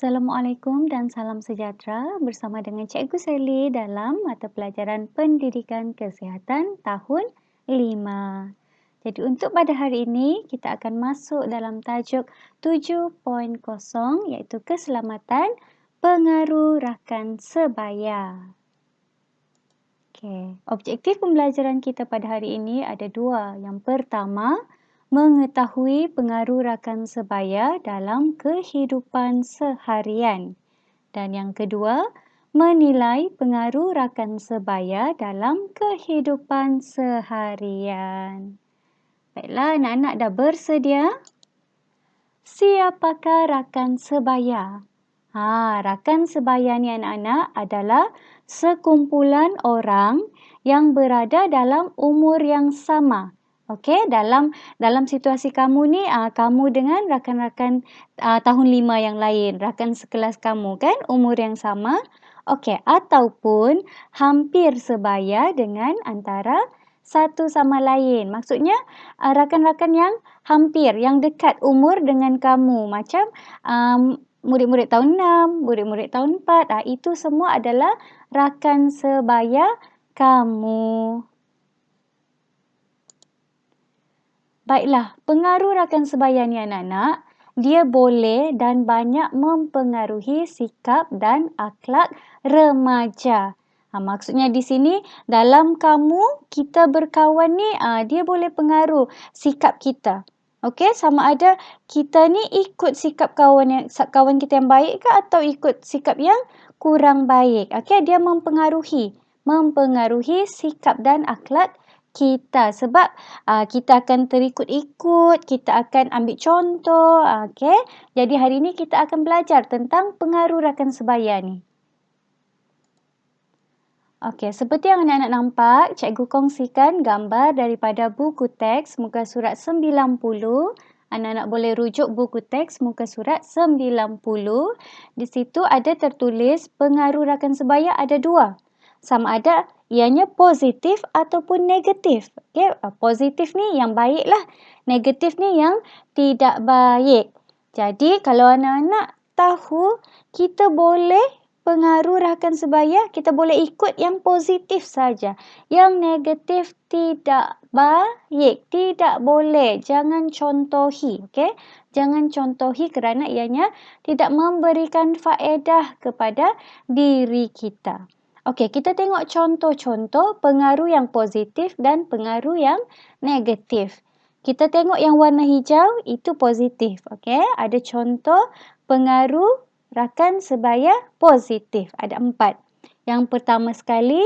Assalamualaikum dan salam sejahtera bersama dengan Cikgu Sally dalam mata pelajaran Pendidikan Kesihatan tahun 5. Jadi untuk pada hari ini kita akan masuk dalam tajuk 7.0 iaitu keselamatan pengaruh rakan sebaya. Okey, objektif pembelajaran kita pada hari ini ada dua. Yang pertama, mengetahui pengaruh rakan sebaya dalam kehidupan seharian. Dan yang kedua, menilai pengaruh rakan sebaya dalam kehidupan seharian. Baiklah, anak-anak dah bersedia? Siapakah rakan sebaya? Rakan sebaya ni anak-anak adalah sekumpulan orang yang berada dalam umur yang sama. Okey, dalam situasi kamu ni, kamu dengan rakan-rakan tahun 5 yang lain, rakan sekelas kamu kan, umur yang sama. Okey, ataupun hampir sebaya dengan antara satu sama lain. Maksudnya, rakan-rakan yang hampir, yang dekat umur dengan kamu. Macam murid-murid tahun 6, murid-murid tahun 4. Itu semua adalah rakan sebaya kamu. Baiklah, pengaruh rakan sebaya ni anak-anak, dia boleh dan banyak mempengaruhi sikap dan akhlak remaja. Maksudnya di sini dalam kita berkawan ni, dia boleh pengaruh sikap kita. Okey, sama ada kita ni ikut sikap kawan kita yang baik ke atau ikut sikap yang kurang baik. Okey, dia mempengaruhi sikap dan akhlak kita sebab kita akan terikut-ikut, kita akan ambil contoh. Okey, jadi hari ini kita akan belajar tentang pengaruh rakan sebaya ni. Okey, seperti yang anak-anak nampak, cikgu kongsikan gambar daripada buku teks muka surat 90. Anak-anak boleh rujuk buku teks muka surat 90. Di situ ada tertulis pengaruh rakan sebaya ada dua. Sama ada ianya positif ataupun negatif. Okey, positif ni yang baik lah. Negatif ni yang tidak baik. Jadi kalau anak-anak tahu, kita boleh pengaruh rakan sebaya, kita boleh ikut yang positif saja. Yang negatif tidak baik, tidak boleh. Jangan contohi, okey? Jangan contohi kerana ianya tidak memberikan faedah kepada diri kita. Okey, kita tengok contoh-contoh pengaruh yang positif dan pengaruh yang negatif. Kita tengok yang warna hijau, itu positif. Okey, ada contoh pengaruh rakan sebaya positif. Ada 4. Yang pertama sekali,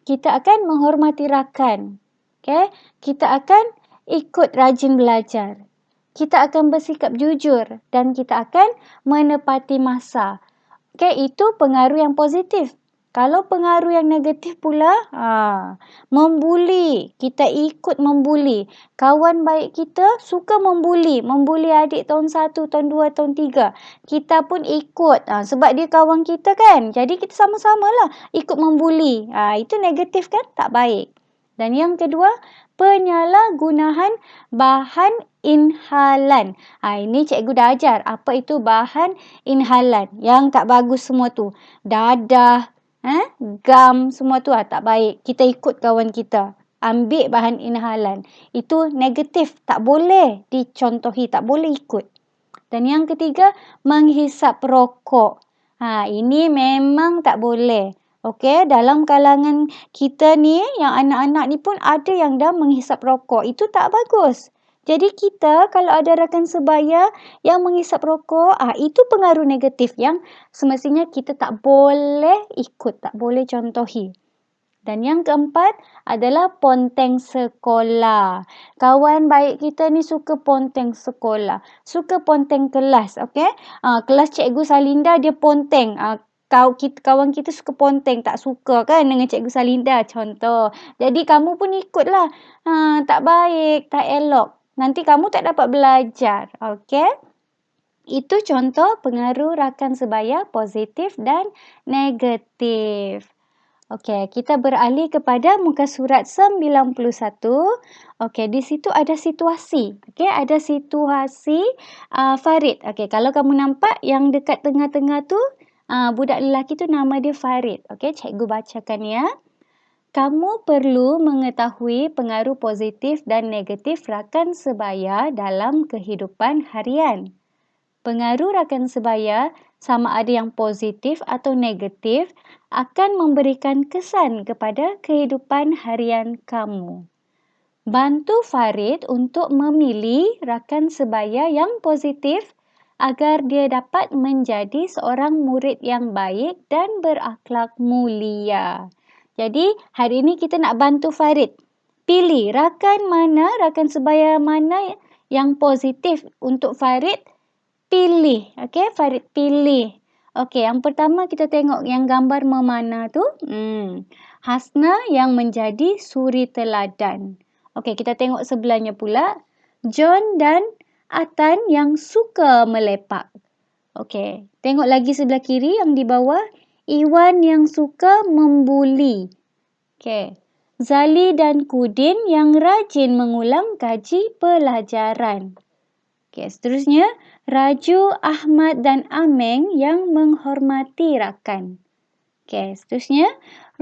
kita akan menghormati rakan. Okey, kita akan ikut rajin belajar. Kita akan bersikap jujur dan kita akan menepati masa. Okey, itu pengaruh yang positif. Kalau pengaruh yang negatif pula, membuli. Kita ikut membuli. Kawan baik kita suka membuli. Membuli adik tahun 1, tahun 2, tahun 3. Kita pun ikut. Sebab dia kawan kita kan. Jadi kita sama-samalah ikut membuli. Itu negatif kan? Tak baik. Dan yang kedua, penyalahgunaan bahan inhalan. Ini cikgu dah ajar. Apa itu bahan inhalan? Yang tak bagus semua tu. Dadah, gam semua tu tak baik. Kita ikut kawan kita. Ambil bahan inhalan. Itu negatif. Tak boleh dicontohi. Tak boleh ikut. Dan yang ketiga, menghisap rokok. Ini memang tak boleh. Okey, dalam kalangan kita ni, yang anak-anak ni pun ada yang dah menghisap rokok. Itu tak bagus. Jadi kita kalau ada rakan sebaya yang menghisap rokok, itu pengaruh negatif yang semestinya kita tak boleh ikut, tak boleh contohi. Dan yang keempat adalah ponteng sekolah. Kawan baik kita ni suka ponteng sekolah. Suka ponteng kelas, okey? Kelas Cikgu Salinda dia ponteng. Kawan kita suka ponteng, tak suka kan dengan Cikgu Salinda contoh. Jadi kamu pun ikutlah. Tak baik, tak elok. Nanti kamu tak dapat belajar, okey? Itu contoh pengaruh rakan sebaya positif dan negatif. Okey, kita beralih kepada muka surat 91. Okey, di situ ada situasi. Okey, ada situasi Farid. Okey, kalau kamu nampak yang dekat tengah-tengah tu, budak lelaki tu nama dia Farid. Okey, cikgu bacakan ya. Kamu perlu mengetahui pengaruh positif dan negatif rakan sebaya dalam kehidupan harian. Pengaruh rakan sebaya, sama ada yang positif atau negatif, akan memberikan kesan kepada kehidupan harian kamu. Bantu Farid untuk memilih rakan sebaya yang positif agar dia dapat menjadi seorang murid yang baik dan berakhlak mulia. Jadi, hari ini kita nak bantu Farid. Pilih rakan sebaya mana yang positif untuk Farid. Pilih. Okey, Farid pilih. Okey, yang pertama kita tengok yang gambar memana tu. Hasna yang menjadi suri teladan. Okey, kita tengok sebelahnya pula. John dan Atan yang suka melepak. Okey, tengok lagi sebelah kiri yang di bawah. Iwan yang suka membuli. Okey. Zali dan Kudin yang rajin mengulang kaji pelajaran. Okey, seterusnya. Raju, Ahmad dan Ameng yang menghormati rakan. Okey, seterusnya.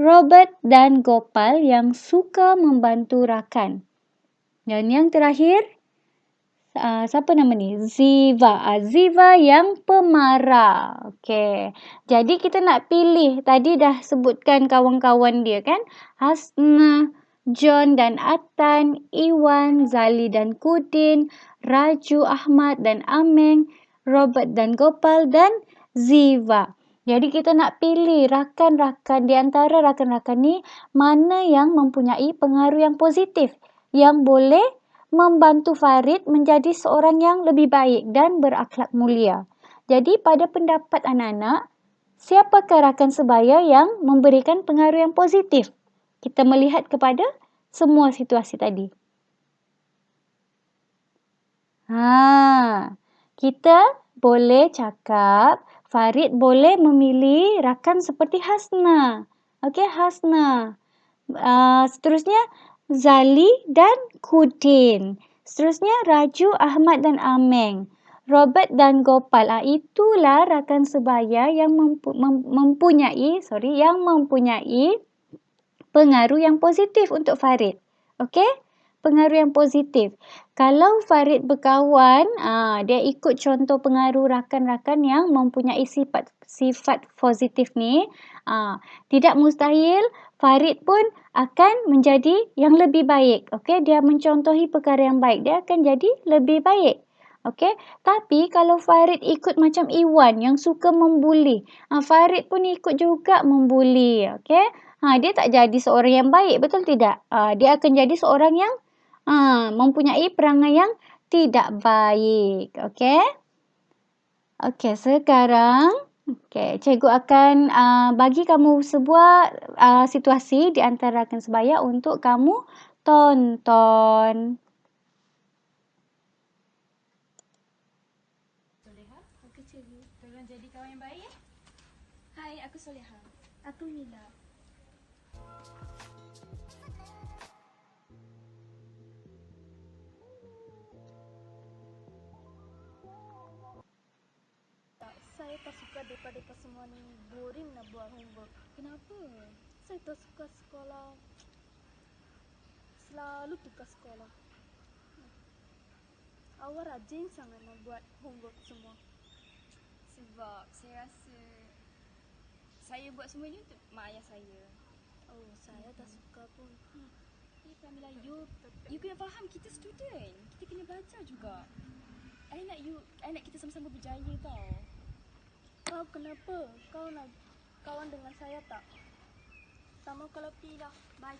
Robert dan Gopal yang suka membantu rakan. Dan yang terakhir, siapa nama ni? Ziva. Ziva yang pemarah. Okey. Jadi kita nak pilih. Tadi dah sebutkan kawan-kawan dia kan. Hasna, John dan Atan, Iwan, Zali dan Kudin, Raju, Ahmad dan Ameng, Robert dan Gopal dan Ziva. Jadi kita nak pilih rakan-rakan di antara rakan-rakan ni mana yang mempunyai pengaruh yang positif yang boleh membantu Farid menjadi seorang yang lebih baik dan berakhlak mulia. Jadi pada pendapat anak-anak, siapakah rakan sebaya yang memberikan pengaruh yang positif? Kita melihat kepada semua situasi tadi. Kita boleh cakap Farid boleh memilih rakan seperti Hasna. Okey, Hasna. Seterusnya Zali dan Kudin. Seterusnya Raju, Ahmad dan Ameng. Robert dan Gopal. Itulah rakan sebaya yang mempunyai pengaruh yang positif untuk Farid. Okey? Pengaruh yang positif. Kalau Farid berkawan, dia ikut contoh pengaruh rakan-rakan yang mempunyai sifat positif ni, tidak mustahil Farid pun akan menjadi yang lebih baik. Okey, dia mencontohi perkara yang baik, dia akan jadi lebih baik. Okey, tapi kalau Farid ikut macam Iwan yang suka membuli, Farid pun ikut juga membuli. Okey, dia tak jadi seorang yang baik, betul tidak? Dia akan jadi seorang yang mempunyai perangai yang tidak baik. Okey. Okey, sekarang cikgu akan bagi kamu sebuah situasi di antara rakan sebaya untuk kamu tonton. Soleha, okey cikgu. Tolong jadi kawan yang baik ya. Hai, aku Soleha. Aku Mila. Saya tak suka daripada semua ni boring nak buat homework. Kenapa? Saya tak suka sekolah. Selalu tugas sekolah. Awak rajin sangat nak buat homework semua. Sebab saya rasa saya buat semua ni untuk mak ayah saya. Oh, saya tak suka pun. Pramila, you kena faham kita student. Kita kena belajar juga. I nak kita sama-sama berjaya tau. Kau kenapa? Kau nak kawan dengan saya tak? Tak mau kalau pergi lah. Bye.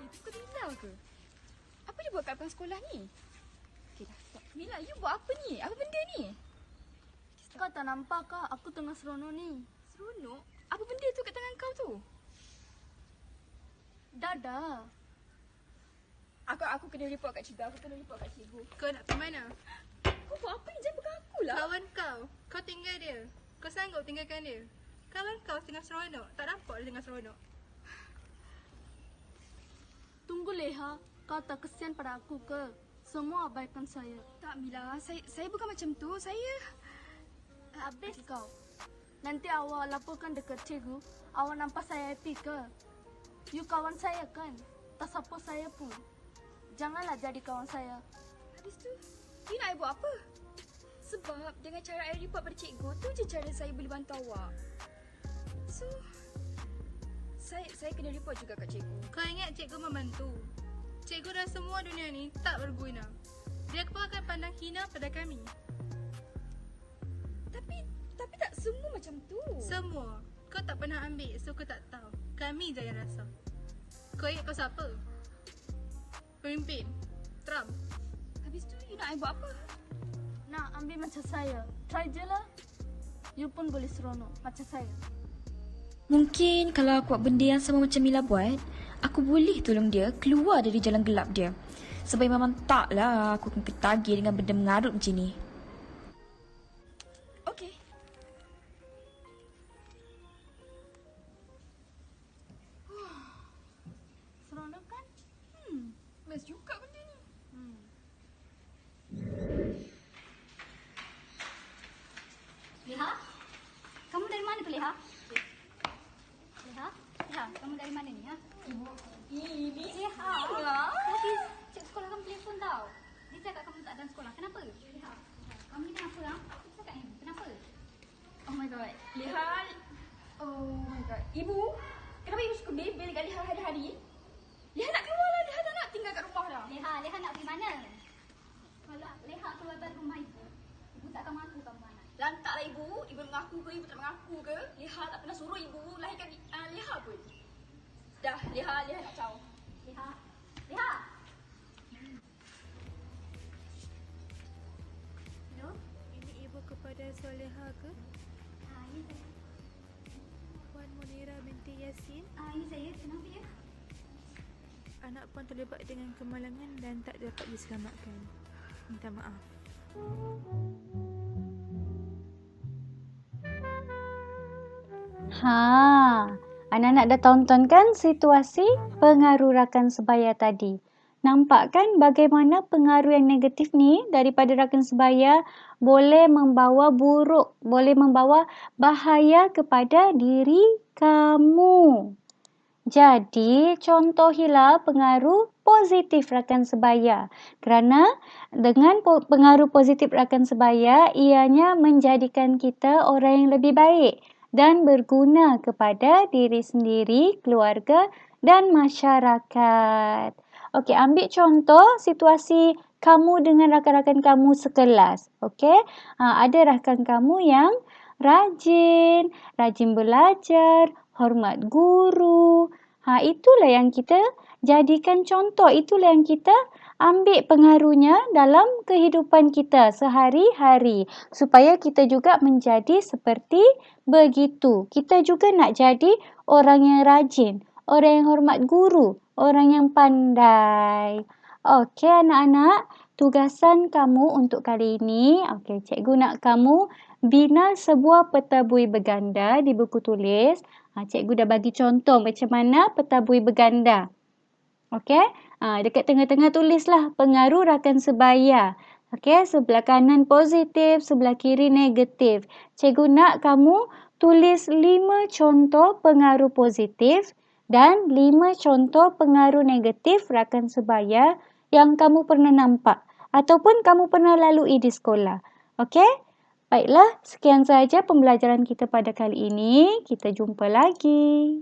Itu kau Mila ke? Apa dia buat kat depan sekolah ni? Okay dah, stop. Mila, you buat apa ni? Apa benda ni? Kau tak nampak kah? Aku tengah seronok ni. Seronok? Apa benda tu kat tangan kau tu? Dah. Aku kena report kat cikgu. Kau nak pergi mana? Kau buat apa ni? Jangan pegang aku lah. Kawan kau tinggal dia. Kau sanggup tinggalkan dia? Kawan kau tengah seronok. Tak nampak dia tengah seronok. Tunggu Leha, kau tak kesian pada aku ke? Semua abaikan saya. Tak Mila, saya bukan macam tu. Saya Habis kau. Nanti awak laporkan dekat cikgu. Awak nampak saya happy ke? You kawan saya kan? Tak support saya pun. Janganlah jadi kawan saya. habis tu you nak I buat apa? Sebab dengan cara I report pada cikgu tu je cara saya boleh bantu awak. So saya kena report juga kat cikgu. Kau ingat cikgu membantu. Cikgu dah semua dunia ni tak berguna. Dia pun akan pandang hina pada kami. Tapi tak semua macam tu. Semua. Kau tak pernah ambil, so kau tak tahu. Kami je yang rasa. Kau ingat kau siapa? Pemimpin? Trump? Habis tu you nak I buat apa? Nak ambil macam saya. Try je lah. You pun boleh seronok macam saya. Mungkin kalau aku buat benda yang sama macam Mila buat, aku boleh tolong dia keluar dari jalan gelap dia. Sebab memang taklah aku akan ketagih dengan benda mengarut macam ni. Okey. Seronok kan? Best juga benda ni. Leha? Kamu dari mana tu, Leha? Leha? Leha, kamu dari mana ni, ha? Ini Leha. Tadi cik sekolah kamu telefon tau. Dia cakap kamu tak dalam sekolah. Kenapa? Leha, kamu ni kenapa, ha? Dia cakap ni, kenapa? Oh my god. Leha. Oh my god. Ibu, kenapa ibu suka bebel dekat Leha hari-hari? Leha nak keluar lah. Leha tak nak tinggal kat rumah dah. Leha nak pergi mana? Kalau Leha keluar dari rumah ibu, ibu tak akan mengaku kamu anak. Lantaklah ibu. Ibu mengaku ke, ibu tak mengaku ke? Leha tak pernah suruh ibu lahirkan Leha pun. Dah, Leha nak caw. Leha. Leha. Hello? Ini ibu kepada Soleha ke? Ini saya. Puan Munira binti Yasin. Ini saya. Kenapa ya? Anak puan terlibat dengan kemalangan dan tak dapat diselamatkan. Minta maaf. Anak-anak dah tonton kan situasi pengaruh rakan sebaya tadi. Nampak kan bagaimana pengaruh yang negatif ni daripada rakan sebaya boleh membawa buruk, boleh membawa bahaya kepada diri kamu. Jadi, contohilah pengaruh positif rakan sebaya. Kerana dengan pengaruh positif rakan sebaya, ianya menjadikan kita orang yang lebih baik dan berguna kepada diri sendiri, keluarga dan masyarakat. Okey, ambil contoh situasi kamu dengan rakan-rakan kamu sekelas. Okey, ada rakan kamu yang rajin belajar, hormat guru. Itulah yang kita jadikan contoh. Itulah yang kita ambil pengaruhnya dalam kehidupan kita sehari-hari. Supaya kita juga menjadi seperti begitu. Kita juga nak jadi orang yang rajin, orang yang hormat guru, orang yang pandai. Okey anak-anak, tugasan kamu untuk kali ini, cikgu nak kamu bina sebuah peta bui berganda di buku tulis. Cikgu dah bagi contoh macam mana peta bui berganda. Okey, dekat tengah-tengah tulislah pengaruh rakan sebaya. Okey, sebelah kanan positif, sebelah kiri negatif. Cikgu nak kamu tulis 5 contoh pengaruh positif dan 5 contoh pengaruh negatif rakan sebaya yang kamu pernah nampak ataupun kamu pernah lalui di sekolah. Okey? Baiklah, sekian sahaja pembelajaran kita pada kali ini. Kita jumpa lagi.